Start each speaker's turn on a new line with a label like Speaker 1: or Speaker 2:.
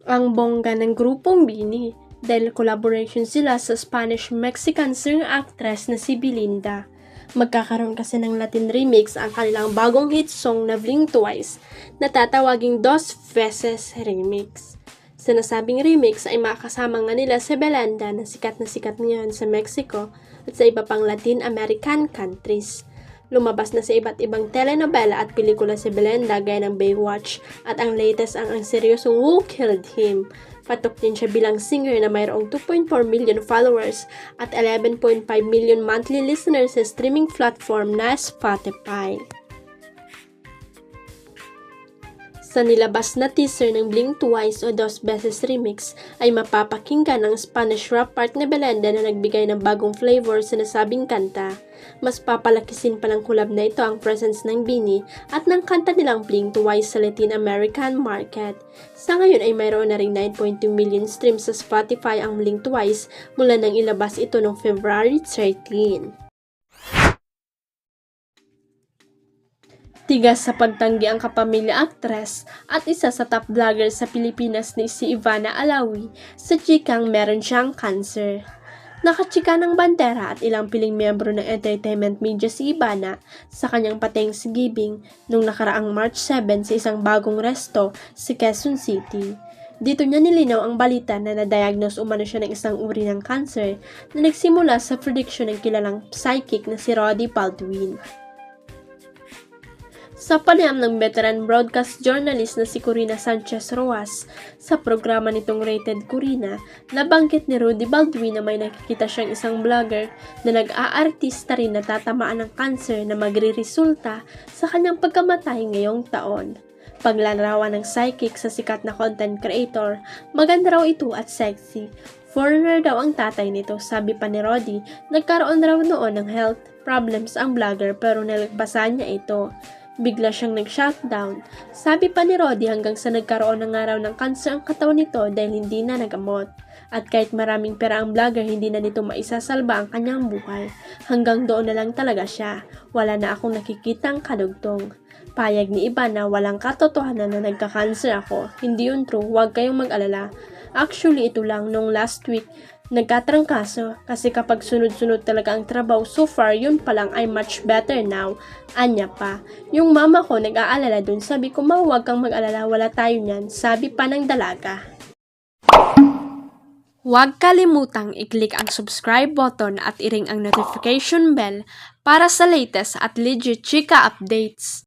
Speaker 1: Ang bongga ng grupong BINI dahil collaboration sila sa Spanish-Mexican singer actress na si Belinda. Magkakaroon kasi ng Latin remix ang kanilang bagong hit song na Blink Twice na tatawaging Dos Veces Remix. Sa nasabing remix ay makakasama nga nila si Belinda na sikat ngayon sa Mexico at sa iba pang Latin American countries. Lumabas na sa iba't ibang telenovela at pelikula si Belinda gaya ng Baywatch at ang latest ang seryosong Who Killed Him. Patok din siya bilang singer na mayroong 2.4 million followers at 11.5 million monthly listeners sa streaming platform na Spotify. Sa nilabas na teaser ng Blink Twice o Dos Veces Remix ay mapapakinggan ang Spanish rap part ni Belinda na nagbigay ng bagong flavor sa nasabing kanta. Mas papalakisin pa ng collab na ito ang presence ng BINI at ng kanta nilang Blink Twice sa Latin American market. Sa ngayon ay mayroon na ring 9.2 million streams sa Spotify ang Blink Twice mula nang ilabas ito noong February 13. Tigas sa pagtanggi ang kapamilya actress at isa sa top vlogger sa Pilipinas ni si Ivana Alawi sa chikang meron siyang cancer. Nakachika ng bandera at ilang piling miyembro ng entertainment media si Ivana sa kanyang pa-Thanksgiving nung nakaraang March 7 sa isang bagong resto sa Quezon City. Dito niya nilinaw ang balita na na-diagnose umano siya ng isang uri ng cancer na nagsimula sa prediction ng kilalang psychic na si Roddy Baldwin. Sa panayam ng veteran broadcast journalist na si Corina Sanchez Rojas sa programa nitong Rated Corina, nabanggit ni Roddy Baldwin na may nakikita siyang isang vlogger na nag-aartista rin na tatamaan ng cancer na magre-resulta sa kanyang pagkamatay ngayong taon. Paglalarawan ng psychic sa sikat na content creator, maganda raw ito at sexy. Foreigner daw ang tatay nito, sabi pa ni Roddy, nagkaroon raw noon ng health problems ang vlogger pero nalagpasan niya ito. Bigla siyang nag-shutdown. Sabi pa ni Roddy hanggang sa nagkaroon ng araw ng cancer ang katawan nito dahil hindi na nagamot. At kahit maraming pera ang vlogger, hindi na nito maisasalba ang kanyang buhay. Hanggang doon na lang talaga siya. Wala na akong nakikitang kadugtong. Payag ni iba na walang katotohanan na nagka-cancer ako. Hindi yun true, huwag kayong mag-alala. Actually, ito lang nung last week, nagkatrangkaso kasi kapag sunod-sunod talaga ang trabaho, so far yun pa lang ay much better now. Anya pa. Yung mama ko nag-aalala dun, sabi ko huwag kang mag-alala, wala tayo niyan, sabi pa ng dalaga. Huwag kalimutang i-click ang subscribe button at i-ring ang notification bell para sa latest at legit chika updates.